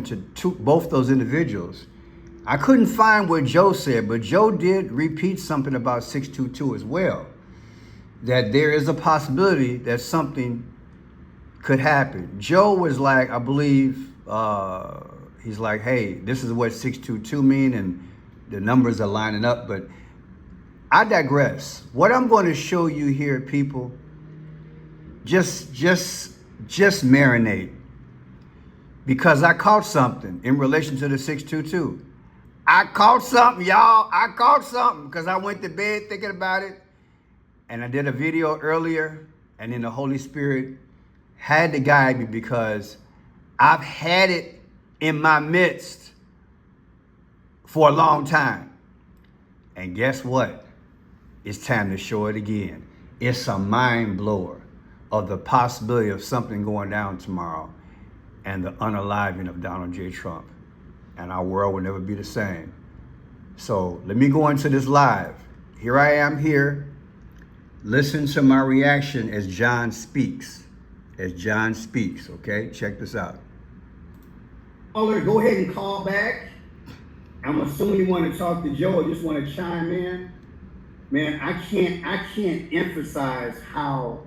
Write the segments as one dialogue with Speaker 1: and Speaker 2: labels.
Speaker 1: to both those individuals. I couldn't find what Joe said, but Joe did repeat something about 622 as well. That there is a possibility that something could happen. Joe was like, I believe, he's like, hey, this is what 622 mean, and the numbers are lining up. But I digress. What I'm going to show you here, people, just marinate, because I caught something in relation to the 622. I caught something, y'all. I caught something because I went to bed thinking about it, and I did a video earlier, and then the Holy Spirit had to guide me because I've had it in my midst for a long time. And guess what? It's time to show it again. It's a mind blower of the possibility of something going down tomorrow and the unaliving of Donald J. Trump. And our world will never be the same. So let me go into this live. Here I am here. Listen to my reaction as John speaks. Okay? Check this out. Caller, go ahead and call back. I'm assuming you want to talk to Joe or just want to chime in. Man, I can't emphasize how,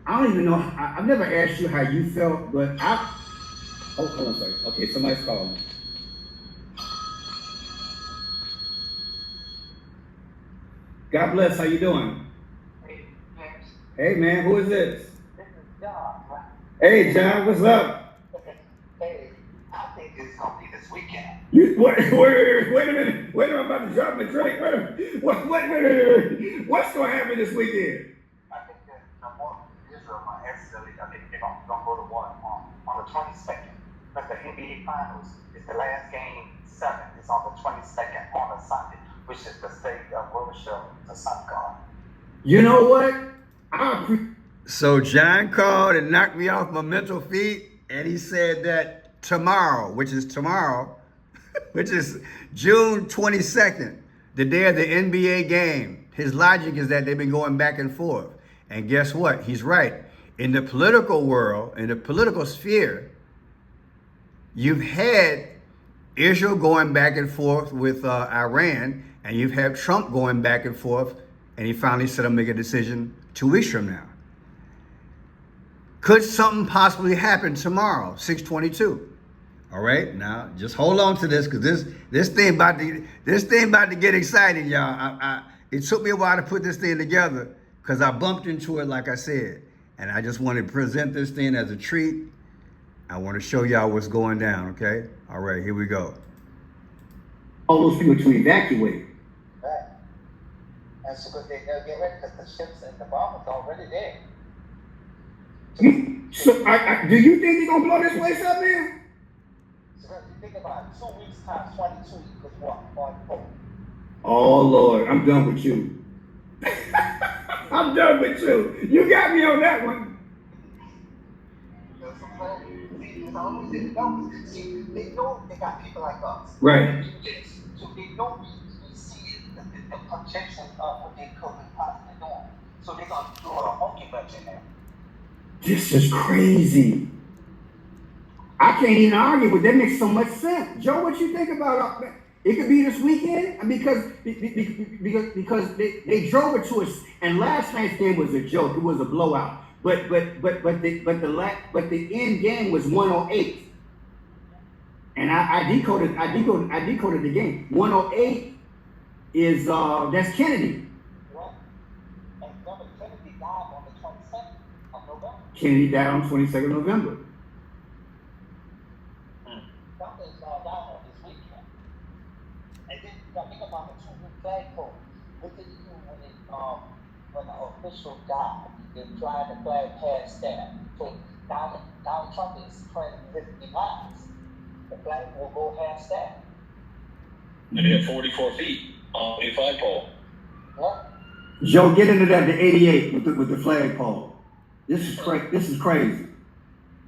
Speaker 1: I don't even know, I've never asked you how you felt, but hold on a second. Okay, somebody's calling. God bless, how you doing?
Speaker 2: Hey, James.
Speaker 1: Hey man, who is this?
Speaker 2: This is John.
Speaker 1: Hey John, what's up?
Speaker 2: Hey, I think it's gonna be this weekend.
Speaker 1: Wait a minute, I'm about to drop my drink. Wait a minute. What's gonna happen this weekend?
Speaker 2: I think that Israel might accidentally, I think they're gonna go to one on the 22nd. But the NBA Finals is the last game 7. It's on the 22nd on a Sunday, which is the state of worship, the sun god.
Speaker 1: You know what? So John called and knocked me off my mental feet, and he said that tomorrow, which is June 22nd, the day of the NBA game, his logic is that they've been going back and forth. And guess what? He's right. In the political world, in the political sphere, you've had Israel going back and forth with Iran, and you've had Trump going back and forth, and he finally said, I'll make a decision 2 weeks from now. Could something possibly happen tomorrow, 622? All right, now just hold on to this, because this thing about to get exciting, y'all. It took me a while to put this thing together because I bumped into it, like I said, and I just want to present this thing as a treat. I want to show y'all what's going down. Okay, all right, here we go. All those people to evacuate.
Speaker 2: Right. And so they'll get ready because the ships and the bombers are already there.
Speaker 1: So, do you think they're gonna blow this place up, man?
Speaker 2: So if you think about it, 2 weeks times 22 equals what? 1.4.
Speaker 1: Oh Lord, I'm done with you. I'm done with you. You got me on that one.
Speaker 2: They know they got people like us.
Speaker 1: Right.
Speaker 2: So they know we see the projection of what they could be possibly doing. So they're going to do a monkey bunch in there.
Speaker 1: This is crazy. I can't even argue, but that makes so much sense. Joe, what you think about it? Could be this weekend because they drove it to us, and last night's game was a joke. It was a blowout. But the end game was 108, and I decoded the game. 108 is that's Kennedy.
Speaker 2: Right. And remember, Kennedy died on the 22nd of November.
Speaker 1: Kennedy died on 22nd of November.
Speaker 2: Something's going down on this weekend. And then you got to think about the 2 new flagpoles. What did he do when the official died? They tried to flag past that. So Donald Trump is trying to his demise. The flag will go past that.
Speaker 3: And they have 44 feet on a flagpole.
Speaker 2: What?
Speaker 1: Joe, get into that to 88 with the flagpole. This is crazy.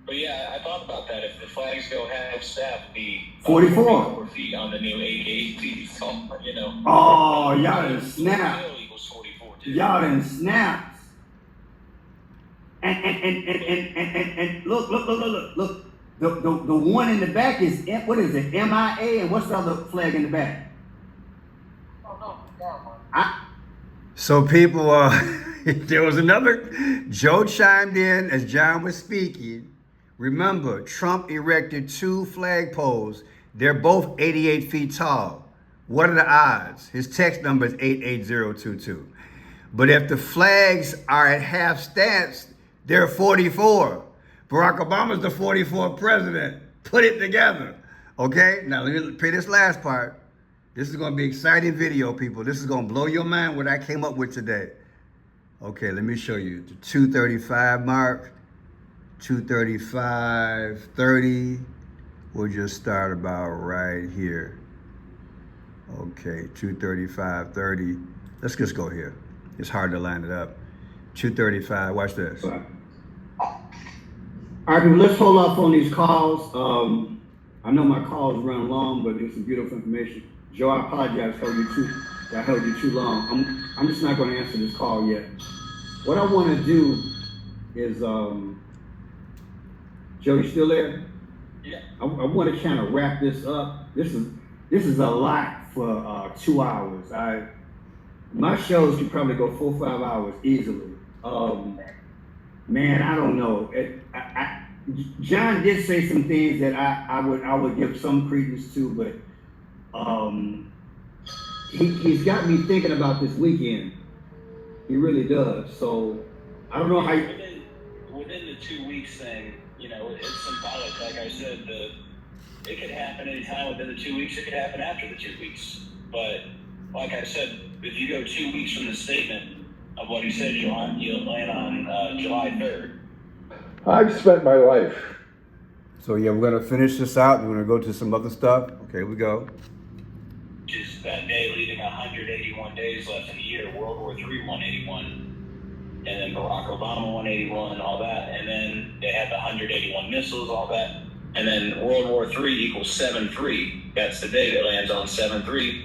Speaker 3: But yeah, I thought about that. If the flags go half staff, it'd be
Speaker 1: 44
Speaker 3: feet on the new 88 feet. So, you know.
Speaker 1: Oh, y'all done snapped.
Speaker 3: Equals 44 too.
Speaker 1: Y'all done snapped. And look. The one in the back is, what is it, MIA, and what's the other flag in the back?
Speaker 2: Oh, no, that one.
Speaker 1: So people, there was another, Joe chimed in as John was speaking. Remember, Trump erected 2 flagpoles. They're both 88 feet tall. What are the odds? His text number is 88022. But if the flags are at half stance, they're 44. Barack Obama's the 44th president. Put it together. Okay? Now let me play this last part. This is going to be an exciting video, people. This is going to blow your mind what I came up with today. Okay, let me show you. The 235 mark, 235.30. We'll just start about right here. Okay, 235.30. Let's just go here. It's hard to line it up. 235, watch this. All right, people, let's hold off on these calls. I know my calls run long, but there's some beautiful information. Joe, I apologize I held you too long. I'm just not going to answer this call yet. What I want to do is, Joe, you still there?
Speaker 3: Yeah.
Speaker 1: I want to kind of wrap this up. This is a lot for 2 hours. My shows could probably go 4 or 5 hours easily. Man, I don't know. John did say some things that I would give some credence to, but he's got me thinking about this weekend. He really does. So I don't know how.
Speaker 3: Within the 2 weeks thing, you know, it's symbolic. Like I said, it could happen anytime within the 2 weeks. It could happen after the 2 weeks. But like I said, if you go 2 weeks from the statement of what he said, you'll land on July 3rd.
Speaker 4: I've spent my life.
Speaker 1: So yeah, we're gonna finish this out. We're gonna go to some other stuff. Okay, here we go.
Speaker 3: Just that day, leaving 181 days left in the year. World War III 181, and then Barack Obama 181, and all that. And then they had the 181 missiles, all that. And then World War III equals 7-3. That's the day that lands on 7-3.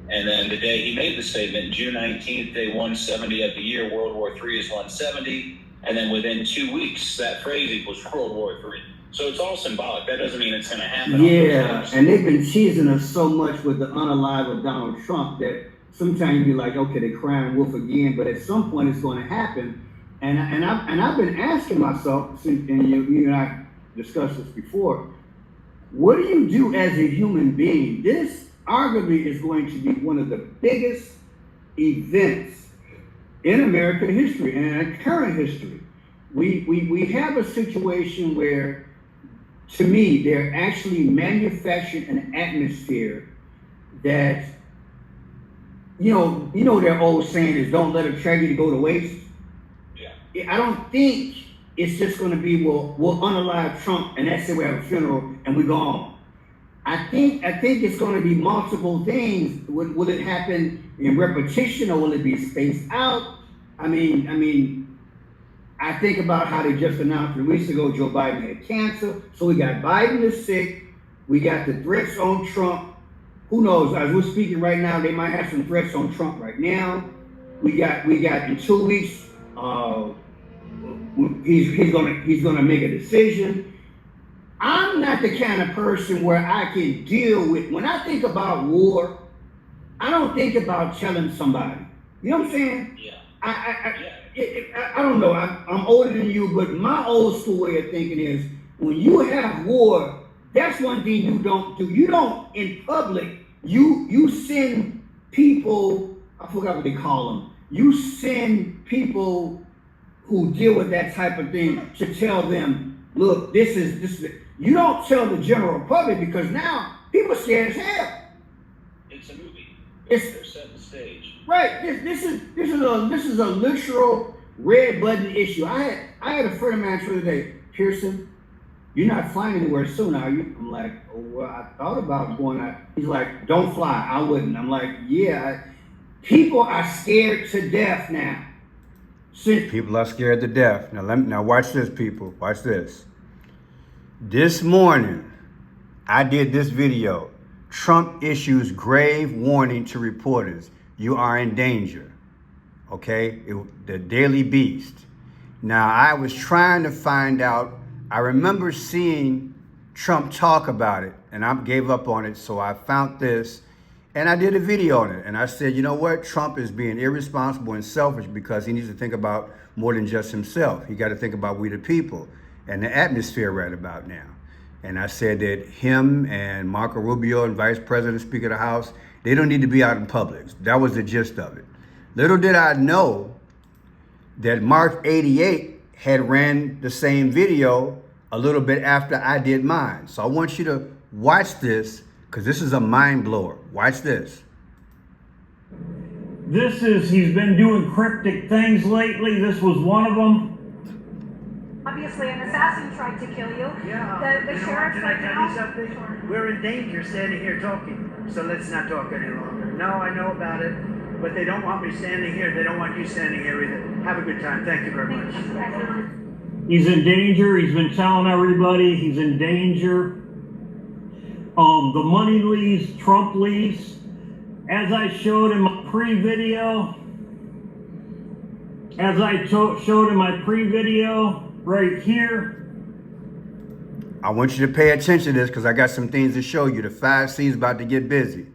Speaker 3: And then the day he made the statement, June 19th, day 170 of the year, World War III is 170. And then within 2 weeks, that phrase equals World War III. So it's all symbolic. That doesn't mean it's going to happen.
Speaker 1: Yeah, and they've been teasing us so much with the unalive of Donald Trump that sometimes you be like, okay, they're crying wolf again. But at some point, it's going to happen. And I've been asking myself, and you and I discussed this before, what do you do as a human being? This arguably is going to be one of the biggest events in American history and in current history. We have a situation where, to me, they're actually manufacturing an atmosphere that, you know their old saying is don't let a tragedy go to waste.
Speaker 3: Yeah.
Speaker 1: I don't think it's just going to be, we'll unalive Trump and that's it, we have a funeral and we go on. I think it's going to be multiple things. Will it happen in repetition or will it be spaced out? I think about how they just announced 3 weeks ago Joe Biden had cancer. So we got Biden is sick. We got the threats on Trump. Who knows? As we're speaking right now, they might have some threats on Trump right now. We got in 2 weeks. He's gonna make a decision. I'm not the kind of person where I can deal with. When I think about war, I don't think about telling somebody. You know what I'm saying?
Speaker 3: Yeah.
Speaker 1: I don't know. I'm older than you, but my old school way of thinking is when you have war, that's one thing you don't do. You don't in public. You send people. I forgot what they call them. You send people who deal with that type of thing to tell them, look, this is. You don't tell the general public because now people scared as hell.
Speaker 3: It's a movie.
Speaker 1: They're
Speaker 3: setting the stage.
Speaker 1: Right. This is a literal red button issue. I had a friend of mine the other day, Pearson, you're not flying anywhere soon, are you? I'm like, oh, well, I thought about going out. He's like, don't fly. I wouldn't. I'm like, yeah. People are scared to death now. People are scared to death. Now watch this, people. Watch this. This morning, I did this video. Trump issues grave warning to reporters. You are in danger. Okay? The Daily Beast. Now, I was trying to find out. I remember seeing Trump talk about it, and I gave up on it. So I found this, and I did a video on it. And I said, you know what? Trump is being irresponsible and selfish because he needs to think about more than just himself. He got to think about we the people and the atmosphere right about now. And I said that him and Marco Rubio and Vice President, Speaker of the House, they don't need to be out in public. That was the gist of it. Little did I know that Mark 88 had ran the same video a little bit after I did mine. So I want you to watch this because this is a mind blower. Watch this.
Speaker 5: He's been doing cryptic things lately. This was one of them.
Speaker 6: Obviously, an assassin tried to kill you.
Speaker 7: Yeah.
Speaker 6: The sheriff
Speaker 7: Can I
Speaker 6: right
Speaker 7: tell
Speaker 6: now.
Speaker 7: you something? We're in danger standing here talking. So let's not talk any longer. No, I know about it. But they don't want me standing here. They don't want you standing here either. Have a good time. Thank you very much.
Speaker 5: He's in danger. He's been telling everybody he's in danger. The money lease, Trump lease, as I showed in my pre-video, right here.
Speaker 1: I want you to pay attention to this because I got some things to show you. The 5 C's about to get busy.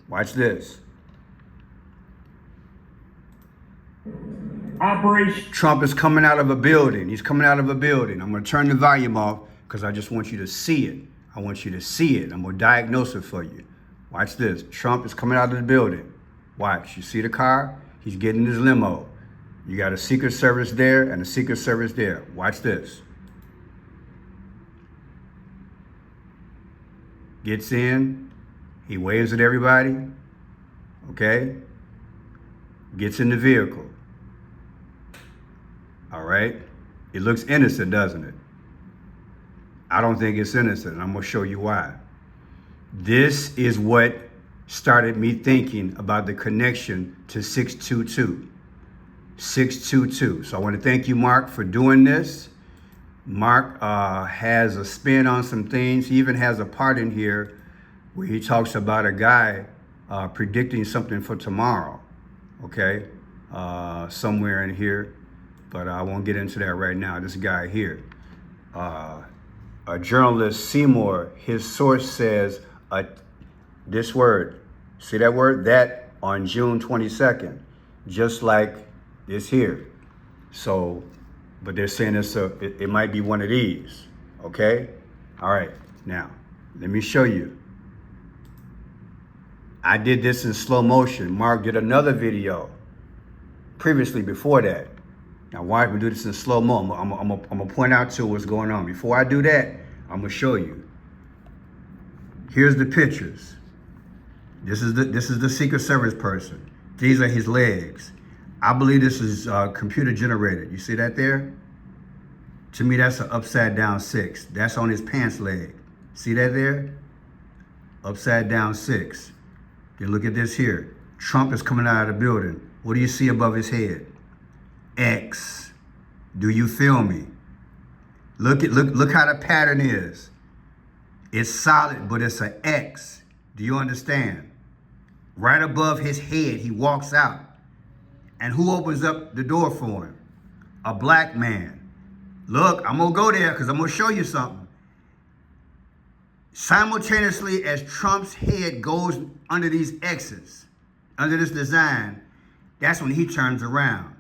Speaker 1: Watch this.
Speaker 5: Operation
Speaker 1: Trump is coming out of a building. He's coming out of a building. I'm going to turn the volume off because I just want you to see it. I want you to see it. I'm going to diagnose it for you. Watch this. Trump is coming out of the building. Watch. You see the car? He's getting his limo. You got a Secret Service there and a Secret Service there. Watch this. Gets in. He waves at everybody. Okay? Gets in the vehicle. All right? It looks innocent, doesn't it? I don't think it's innocent, and I'm going to show you why. This is what started me thinking about the connection to 622. 622. So I want to thank you, Mark, for doing this. Mark has a spin on some things. He even has a part in here where he talks about a guy predicting something for tomorrow. Okay? Somewhere in here. But I won't get into that right now. This guy here. A journalist, Seymour, his source says this word. See that word? That on June 22nd. Just like this here. So, but they're saying it might be one of these. Okay? All right. Now, let me show you. I did this in slow motion. Mark did another video previously before that. Now, why we do this in slow mo? I'm gonna point out to what's going on. Before I do that, I'm gonna show you. Here's the pictures. This is the Secret Service person. These are his legs. I believe this is computer generated. You see that there? To me, that's an upside down 6. That's on his pants leg. See that there? Upside down 6. Then look at this here. Trump is coming out of the building. What do you see above his head? X. Do you feel me? Look how the pattern is. It's solid, but it's an X. Do you understand? Right above his head, he walks out. And who opens up the door for him? A black man. Look, I'm gonna go there because I'm gonna show you something. Simultaneously as Trump's head goes under these X's, under this design, that's when he turns around.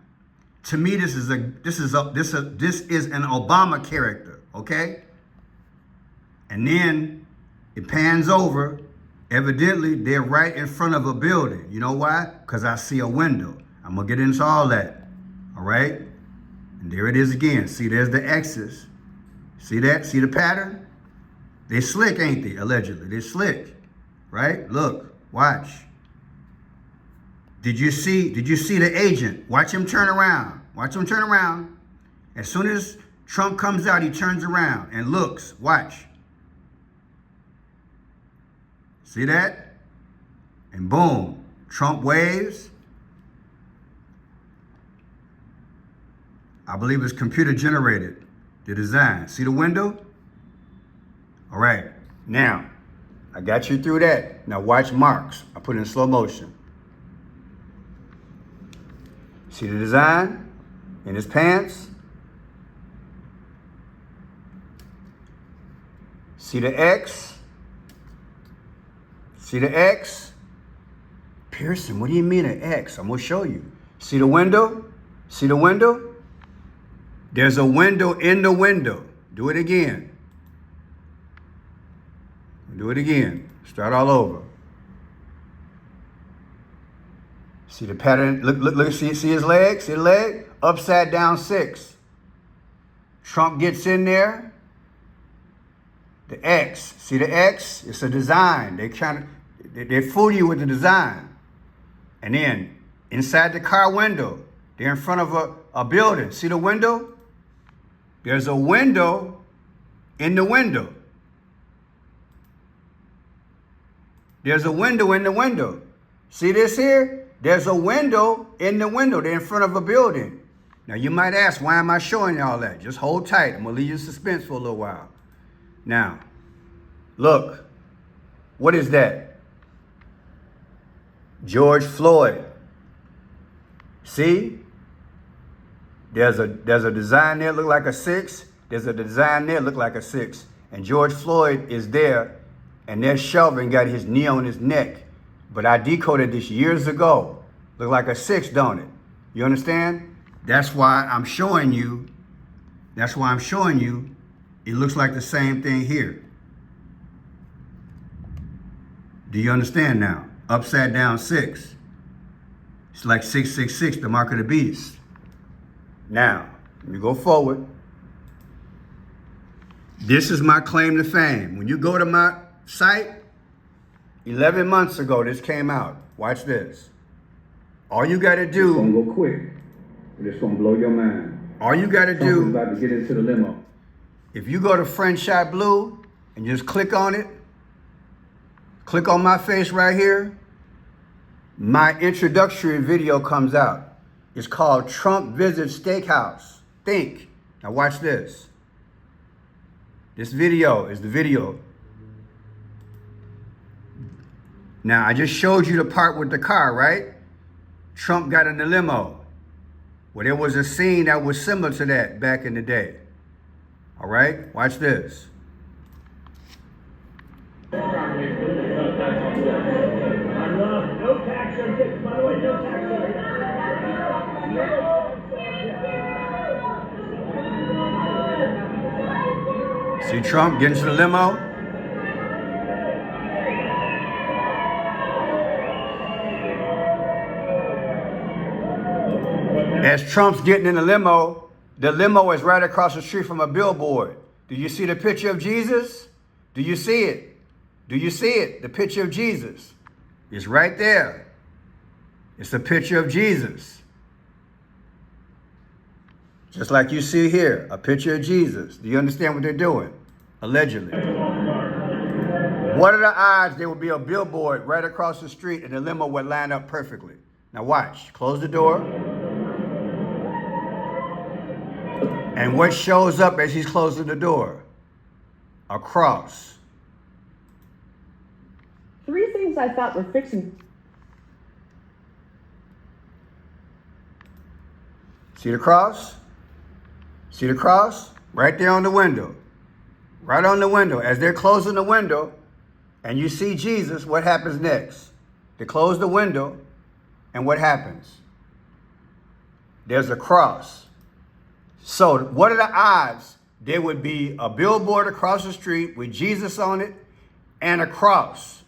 Speaker 1: To me, this is an Obama character, okay? And then it pans over. Evidently, they're right in front of a building. You know why? Because I see a window. I'm gonna get into all that, all right? And there it is again. See, there's the X's. See that? See the pattern? They slick, ain't they? Allegedly, they're slick, right? Look, watch. Did you see the agent? Watch him turn around. Watch him turn around. As soon as Trump comes out, he turns around and looks. Watch. See that? And boom, Trump waves. I believe it's computer generated, the design. See the window? All right, now, I got you through that. Now watch Mark's. I put it in slow motion. See the design in his pants? See the X? See the X? Pearson, what do you mean an X? I'm going to show you. See the window? See the window? There's a window in the window. Do it again. Do it again. Start all over. See the pattern? Look, see his leg? See the leg? Upside down 6. Trump gets in there. The X. See the X? It's a design. They fool you with the design. And then inside the car window, they're in front of a building. See the window? There's a window in the window. There's a window in the window. See this here? There's a window in the window. They're in front of a building. Now you might ask, why am I showing you all that? Just hold tight. I'm going to leave you in suspense for a little while. Now, look. What is that? George Floyd. See? There's a design there look like a 6. There's a design there look like a 6. And George Floyd is there, and they're shelving, got his knee on his neck. But I decoded this years ago. Look like a 6, don't it? You understand? That's why I'm showing you. That's why I'm showing you. It looks like the same thing here. Do you understand now? Upside down 6. It's like 666, the mark of the beast. Now, let me go forward. This is my claim to fame. When you go to my site, 11 months ago, this came out. Watch this. All you got to do.
Speaker 8: It's going to go quick. It's going to blow your mind.
Speaker 1: All you got to do.
Speaker 8: Something's about to get into the limo.
Speaker 1: If you go to French Shot Blue and just click on it, click on my face right here, my introductory video comes out. It's called Trump Visits Steakhouse. Think. Now watch this. This video is the video. Now, I just showed you the part with the car, right? Trump got in the limo. Well, there was a scene that was similar to that back in the day. All right? Watch this.
Speaker 5: No tax on tickets, by the way, no tax on
Speaker 1: See Trump getting to the limo? As Trump's getting in the limo is right across the street from a billboard. Do you see the picture of Jesus? Do you see it? Do you see it? The picture of Jesus. It's right there. It's a picture of Jesus. Just like you see here, a picture of Jesus. Do you understand what they're doing? Allegedly. What are the odds there would be a billboard right across the street and the limo would line up perfectly? Now watch. Close the door. And what shows up as he's closing the door? A cross.
Speaker 9: 3 things I thought were fixing.
Speaker 1: See the cross? See the cross? Right there on the window. Right on the window. As they're closing the window and you see Jesus, what happens next? They close the window and what happens? There's a cross. So what are the odds there would be a billboard across the street with Jesus on it and a cross?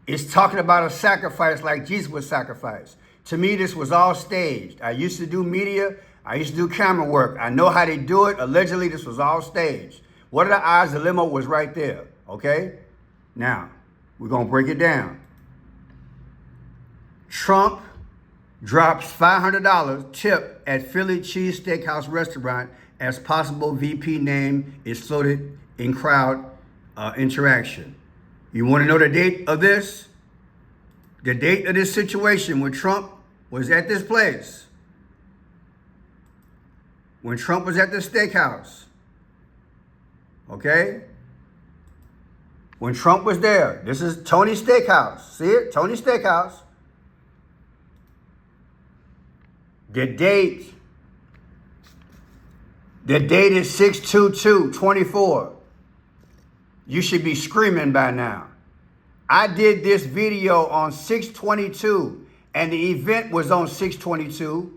Speaker 1: It's talking about a sacrifice like Jesus was sacrificed. To me, this was all staged. I used to do media. I used to do camera work. I know how they do it. Allegedly, this was all staged. What are the odds the limo was right there? Okay? Now, we're going to break it down. Trump drops $500 tip at Philly Cheese Steakhouse restaurant as possible VP name is floated in crowd interaction. You want to know the date of this? The date of this situation when Trump was at this place. When Trump was at the steakhouse. Okay? When Trump was there. This is Tony's Steakhouse. See it? Tony's Steakhouse. The date is 6/22/24. You should be screaming by now. I did this video on 6/22, and the event was on 6/22,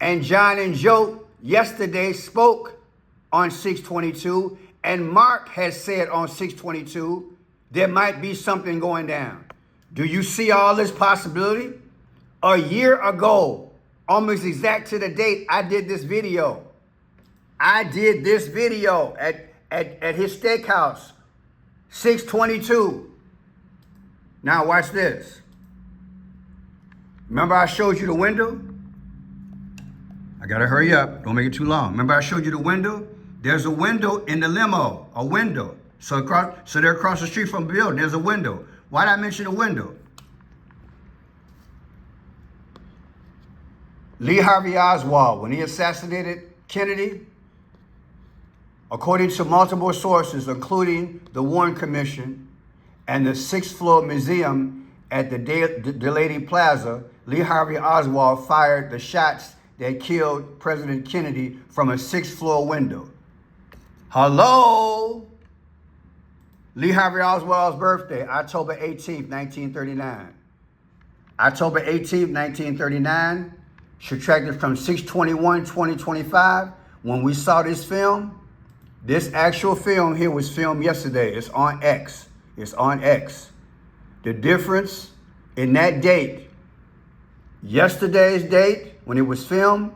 Speaker 1: and John and Joe yesterday spoke on 6/22, and Mark has said on 6/22 there might be something going down. Do you see all this possibility? A year ago, almost exact to the date, I did this video. I did this video at his steakhouse, 6/22. Now watch this. Remember I showed you the window? I gotta hurry up, don't make it too long. Remember I showed you the window? There's a window in the limo, a window. So they're across the street from the building, there's a window. Why did I mention the window? Lee Harvey Oswald, when he assassinated Kennedy, according to multiple sources, including the Warren Commission and the 6th floor museum at the Delaney Plaza, Lee Harvey Oswald fired the shots that killed President Kennedy from a 6th floor window. Hello? Lee Harvey Oswald's birthday, October 18th, 1939. October 18th, 1939, subtracted from 6/21/2025, when we saw this film, this actual film here was filmed yesterday. It's on X. It's on X. The difference in that date, yesterday's date when it was filmed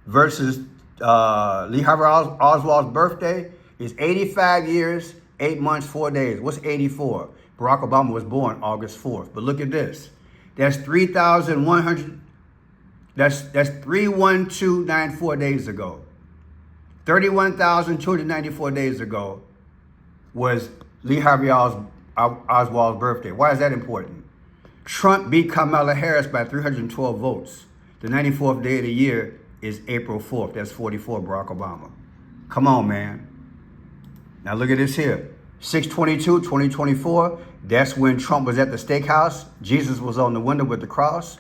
Speaker 1: versus Lee Harvey Oswald's birthday is 85 years, 8 months, 4 days. What's 84? Barack Obama was born August 4th. But look at this. That's 3,100. That's 31294 days ago. 31,294 days ago was Lee Harvey Oswald's birthday. Why is that important? Trump beat Kamala Harris by 312 votes. The 94th day of the year is April 4th. That's 44, Barack Obama. Come on, man. Now look at this here. 6/22/2024, that's when Trump was at the Steakhouse. Jesus was on the window with the cross.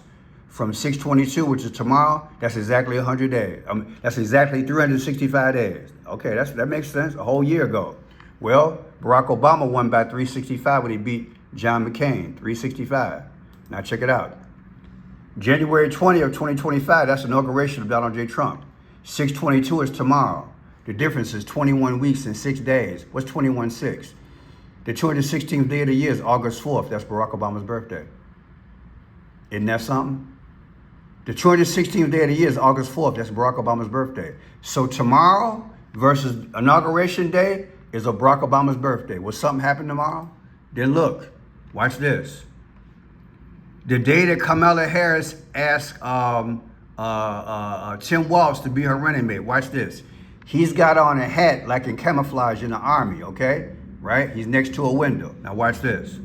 Speaker 1: From 6/22, which is tomorrow, that's exactly 100 days. That's exactly 365 days. Okay, that makes sense. A whole year ago. Well, Barack Obama won by 365 when he beat John McCain, 365. Now check it out. January 20th, 2025, that's the inauguration of Donald J. Trump. 6/22 is tomorrow. The difference is 21 weeks and 6 days. What's 21/6? The 216th day of the year is August 4th. That's Barack Obama's birthday. Isn't that something? The 216th day of the year is August 4th. That's Barack Obama's birthday. So tomorrow versus inauguration day is a Barack Obama's birthday. Will something happen tomorrow? Then look, watch this. The day that Kamala Harris asked Tim Walz to be her running mate, watch this. He's got on a hat like in camouflage in the army, okay? Right? He's next to a window. Now watch this.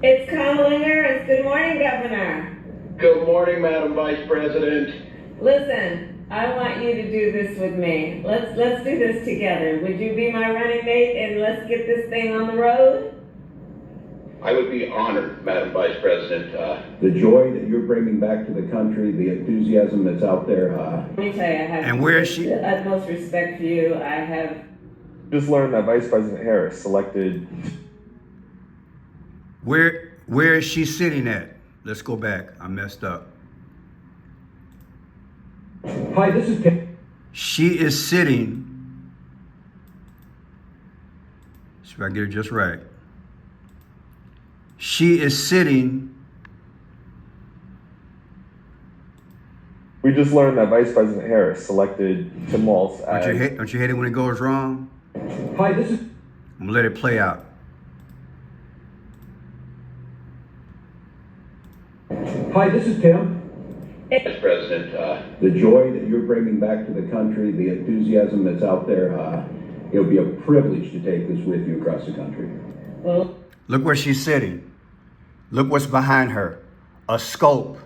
Speaker 10: It's Kamala Harris. Good morning, Governor.
Speaker 4: Good morning, Madam Vice President.
Speaker 10: Listen, I want you to do this with me. Let's do this together. Would you be my running mate and let's get this thing on the road?
Speaker 4: I would be honored, Madam Vice President.
Speaker 8: The joy that you're bringing back to the country, the enthusiasm that's out there.
Speaker 10: Let me tell you, I have
Speaker 1: And where is she?
Speaker 10: the utmost respect for you. I have
Speaker 11: Just learned that Vice President Harris selected.
Speaker 1: Where is she sitting at? Let's go back. I messed up.
Speaker 8: Hi, this is Tim.
Speaker 1: She is sitting. See if I get it just right. She is sitting.
Speaker 11: We just learned that Vice President Harris selected Tim Walz as.
Speaker 1: Don't you hate it when it goes wrong?
Speaker 8: Hi, this is.
Speaker 1: I'm gonna let it play out.
Speaker 8: Hi, this is Tim.
Speaker 4: Vice President,
Speaker 8: The joy that you're bringing back to the country, the enthusiasm that's out there, it'll be a privilege to take this with you across the country.
Speaker 10: well,
Speaker 1: Look where she's sitting. Look what's behind her. A scope.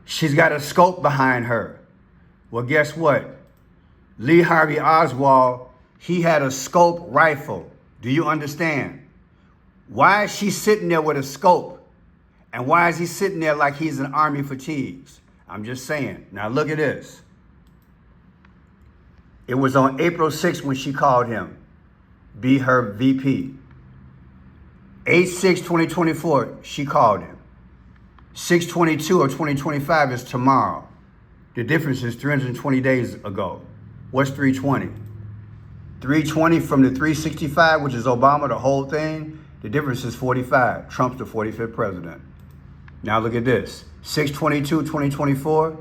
Speaker 1: She's got a scope behind her. Well, guess what? Lee Harvey Oswald, he had a scope rifle. Do you understand? Why is she sitting there with a scope? And why is he sitting there like he's in army fatigues? I'm just saying. Now look at this. It was on April 6th when she called him, be her VP. 8/6/2024, she called him. 6/22 of 2025 is tomorrow. The difference is 320 days ago. What's 320? 320 from the 365, which is Obama, the whole thing, the difference is 45. Trump's the 45th president. Now look at this. 6/22/2024,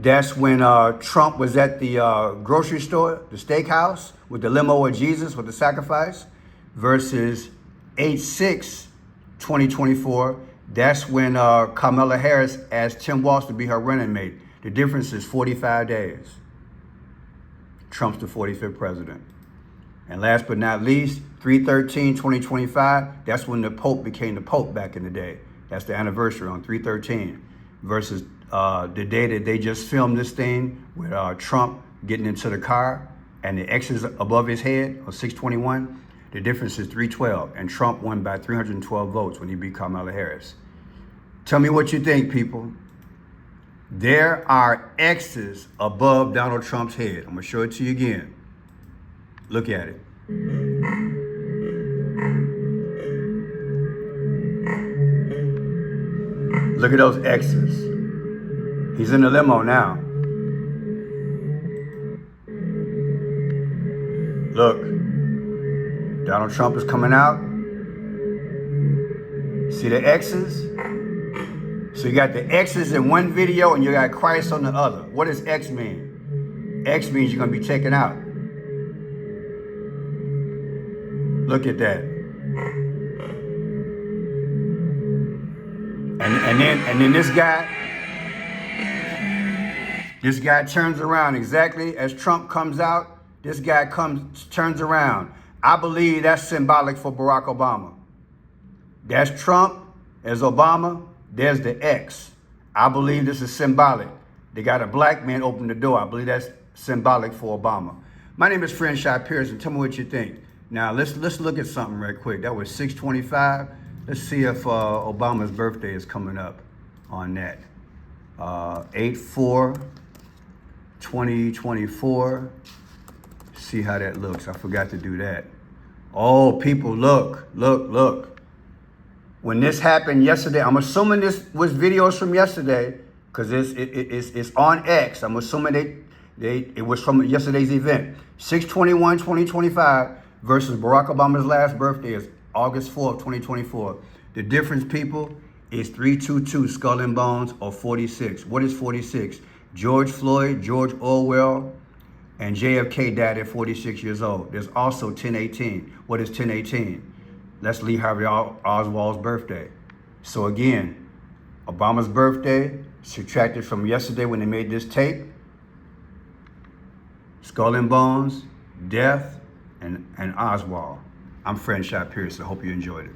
Speaker 1: that's when Trump was at the grocery store, the Steakhouse, with the limo of Jesus, with the sacrifice, versus 8/6/2024, that's when Kamala Harris asked Tim Walz to be her running mate. The difference is 45 days. Trump's the 45th president. And last but not least, 3/13/2025, that's when the Pope became the Pope back in the day. That's the anniversary on 3/13 versus the day that they just filmed this thing with Trump getting into the car and the X's above his head on 6/21. The difference is 312, and Trump won by 312 votes when he beat Kamala Harris. Tell me what you think, people. There are X's above Donald Trump's head. I'm gonna show it to you again. Look at it. Look at those X's. He's in the limo now. Look, Donald Trump is coming out. See the X's? So you got the X's in one video and you got Christ on the other. What does X mean? X means you're gonna be taken out. Look at that. And then this guy turns around exactly as Trump comes out. This guy turns around. I believe that's symbolic for Barack Obama. That's Trump as Obama. There's the X. I believe this is symbolic. They got a black man open the door. I believe that's symbolic for Obama. My name is Crenshaw Pearson. Tell me what you think. Now let's look at something right quick. That was 6/25. Let's see if Obama's birthday is coming up on that. 8/4/2024. See how that looks. I forgot to do that. Oh, people, look. When this happened yesterday, I'm assuming this was videos from yesterday because it's on X. I'm assuming it was from yesterday's event. 6/21/2025 versus Barack Obama's last birthday is August 4th, 2024. The difference, people, is 322 skull and bones or 46. What is 46? George Floyd, George Orwell, and JFK died at 46 years old. There's also 10/18. What is 10/18? That's Lee Harvey Oswald's birthday. So again, Obama's birthday subtracted from yesterday when they made this tape. Skull and Bones, Death, and Oswald. I'm Crenshaw Pearson. I hope you enjoyed it.